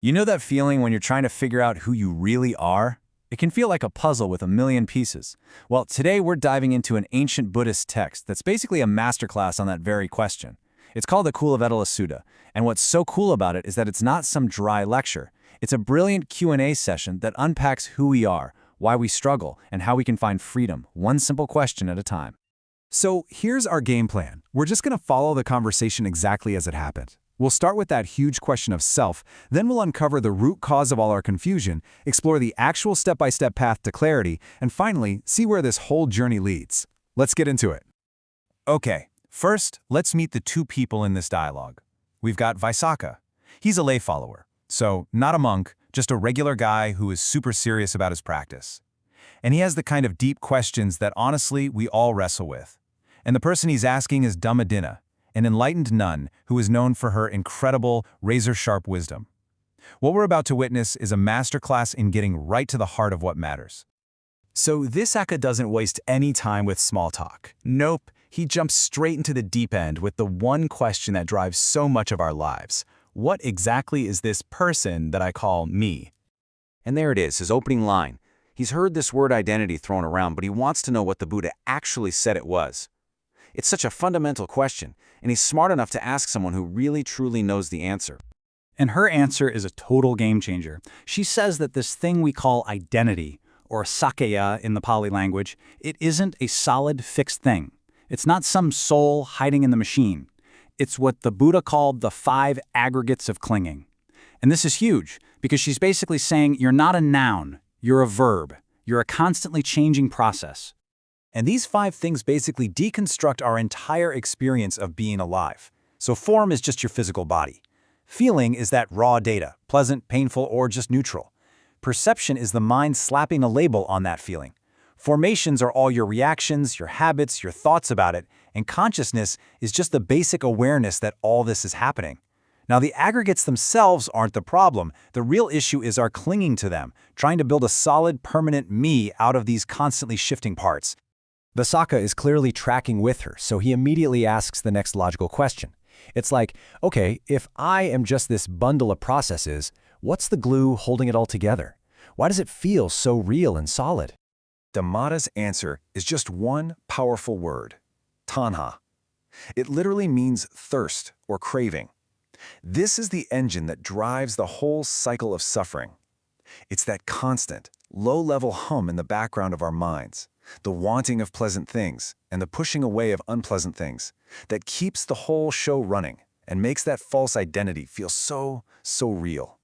You know that feeling when you're trying to figure out who you really are? It can feel like a puzzle with a million pieces. Well, today we're diving into an ancient Buddhist text that's basically a masterclass on that very question. It's called the Cūḷavedallasutta, and what's so cool about it is that it's not some dry lecture. It's a brilliant Q&A session that unpacks who we are, why we struggle, and how we can find freedom, one simple question at a time. So here's our game plan. We're just going to follow the conversation exactly as it happened. We'll start with that huge question of self, then we'll uncover the root cause of all our confusion, explore the actual step-by-step path to clarity, and finally, see where this whole journey leads. Let's get into it. Okay, first, let's meet the two people in this dialogue. We've got Visākha. He's a lay follower, so not a monk, just a regular guy who is super serious about his practice. And he has the kind of deep questions that honestly we all wrestle with. And the person he's asking is Dhammadinnā, an enlightened nun who is known for her incredible, razor-sharp wisdom. What we're about to witness is a masterclass in getting right to the heart of what matters. So Visākha doesn't waste any time with small talk. Nope, he jumps straight into the deep end with the one question that drives so much of our lives. What exactly is this person that I call me? And there it is, his opening line. He's heard this word identity thrown around, but he wants to know what the Buddha actually said it was. It's such a fundamental question, and he's smart enough to ask someone who really truly knows the answer. And her answer is a total game changer. She says that this thing we call identity, or sakkaya in the Pali language, it isn't a solid, fixed thing. It's not some soul hiding in the machine. It's what the Buddha called the 5 aggregates of clinging. And this is huge, because she's basically saying you're not a noun, you're a verb. You're a constantly changing process. And these 5 things basically deconstruct our entire experience of being alive. So form is just your physical body. Feeling is that raw data, pleasant, painful, or just neutral. Perception is the mind slapping a label on that feeling. Formations are all your reactions, your habits, your thoughts about it, and consciousness is just the basic awareness that all this is happening. Now, the aggregates themselves aren't the problem. The real issue is our clinging to them, trying to build a solid, permanent me out of these constantly shifting parts. Visākha is clearly tracking with her, so he immediately asks the next logical question. It's like, okay, if I am just this bundle of processes, what's the glue holding it all together? Why does it feel so real and solid? Dhammadinnā's answer is just one powerful word, taṇhā. It literally means thirst or craving. This is the engine that drives the whole cycle of suffering. It's that constant, low-level hum in the background of our minds, the wanting of pleasant things and the pushing away of unpleasant things that keeps the whole show running and makes that false identity feel so real.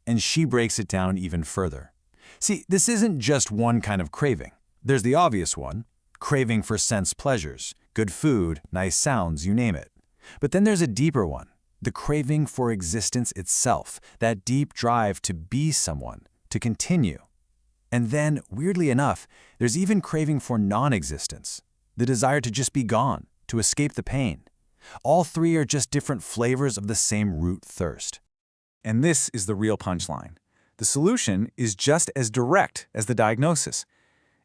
And she breaks it down even further. See, this isn't just one kind of craving. There's the obvious one, craving for sense pleasures, good food, nice sounds, you name it. But then there's a deeper one, the craving for existence itself, that deep drive to be someone, to continue. And then, weirdly enough, there's even craving for non-existence, the desire to just be gone, to escape the pain. All 3 are just different flavors of the same root thirst. And this is the real punchline. The solution is just as direct as the diagnosis.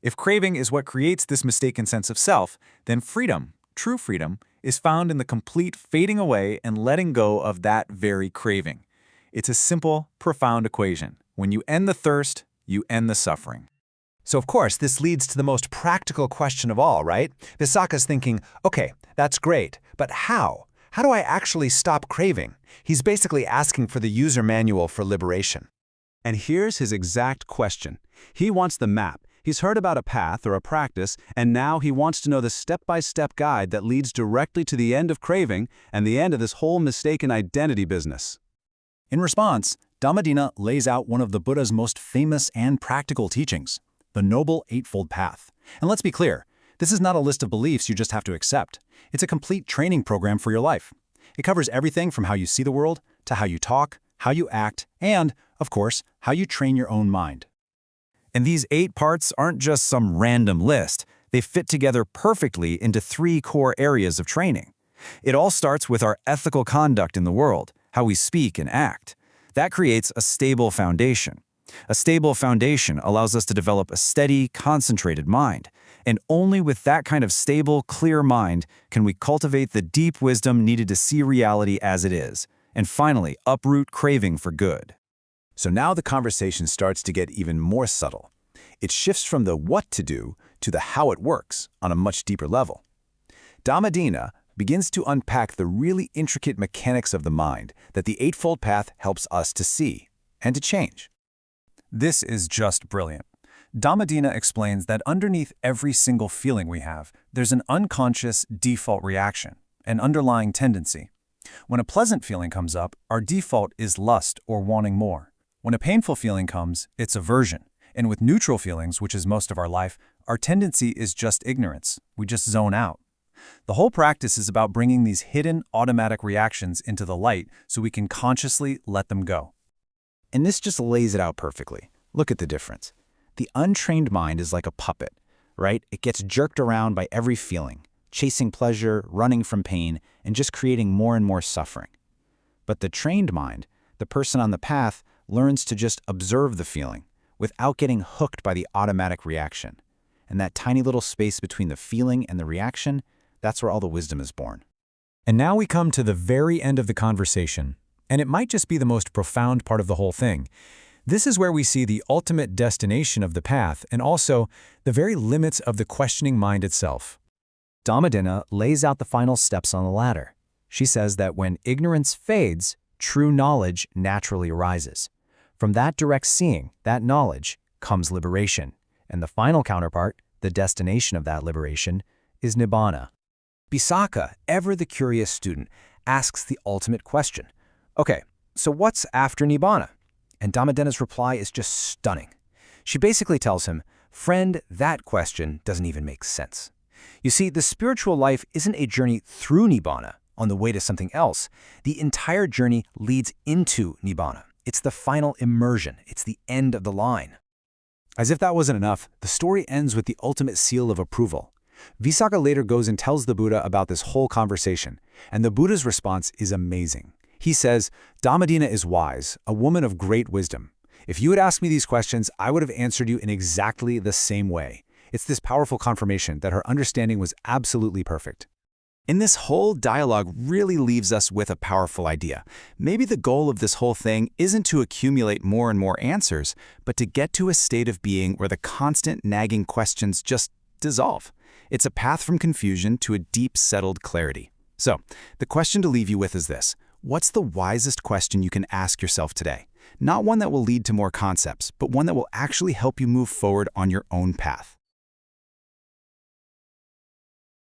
If craving is what creates this mistaken sense of self, then freedom, true freedom, is found in the complete fading away and letting go of that very craving. It's a simple, profound equation. When you end the thirst, you end the suffering. So of course, this leads to the most practical question of all, right? Visākha's thinking, okay, that's great, but how? How do I actually stop craving? He's basically asking for the user manual for liberation. And here's his exact question. He wants the map. He's heard about a path or a practice, and now he wants to know the step-by-step guide that leads directly to the end of craving and the end of this whole mistaken identity business. In response, Dhammadinnā lays out one of the Buddha's most famous and practical teachings, the Noble Eightfold Path. And let's be clear, this is not a list of beliefs you just have to accept. It's a complete training program for your life. It covers everything from how you see the world, to how you talk, how you act, and, of course, how you train your own mind. And these 8 parts aren't just some random list. They fit together perfectly into 3 core areas of training. It all starts with our ethical conduct in the world, how we speak and act. That creates a stable foundation. A stable foundation allows us to develop a steady, concentrated mind. And only with that kind of stable, clear mind can we cultivate the deep wisdom needed to see reality as it is, and finally uproot craving for good. So now the conversation starts to get even more subtle. It shifts from the what to do to the how it works on a much deeper level. Dhammadinnā begins to unpack the really intricate mechanics of the mind that the Eightfold Path helps us to see and to change. This is just brilliant. Dhammadinnā explains that underneath every single feeling we have, there's an unconscious default reaction, an underlying tendency. When a pleasant feeling comes up, our default is lust or wanting more. When a painful feeling comes, it's aversion. And with neutral feelings, which is most of our life, our tendency is just ignorance. We just zone out. The whole practice is about bringing these hidden automatic reactions into the light so we can consciously let them go. And this just lays it out perfectly. Look at the difference. The untrained mind is like a puppet, right? It gets jerked around by every feeling, chasing pleasure, running from pain, and just creating more and more suffering. But the trained mind, the person on the path, learns to just observe the feeling without getting hooked by the automatic reaction. And that tiny little space between the feeling and the reaction, that's where all the wisdom is born. And now we come to the very end of the conversation, and it might just be the most profound part of the whole thing. This is where we see the ultimate destination of the path and also the very limits of the questioning mind itself. Dhammadinnā lays out the final steps on the ladder. She says that when ignorance fades, true knowledge naturally arises. From that direct seeing, that knowledge, comes liberation. And the final counterpart, the destination of that liberation, is nibbāna. Visākha, ever the curious student, asks the ultimate question. Okay, so what's after nibbāna? And Dhammadinnā's reply is just stunning. She basically tells him, friend, that question doesn't even make sense. You see, the spiritual life isn't a journey through nibbāna, on the way to something else. The entire journey leads into nibbāna. It's the final immersion. It's the end of the line. As if that wasn't enough, the story ends with the ultimate seal of approval. Visākha later goes and tells the Buddha about this whole conversation, and the Buddha's response is amazing. He says, Dhammadinnā is wise, a woman of great wisdom. If you had asked me these questions, I would have answered you in exactly the same way. It's this powerful confirmation that her understanding was absolutely perfect. And this whole dialogue really leaves us with a powerful idea. Maybe the goal of this whole thing isn't to accumulate more and more answers, but to get to a state of being where the constant nagging questions just dissolve. It's a path from confusion to a deep, settled clarity. So, the question to leave you with is this. What's the wisest question you can ask yourself today? Not one that will lead to more concepts, but one that will actually help you move forward on your own path.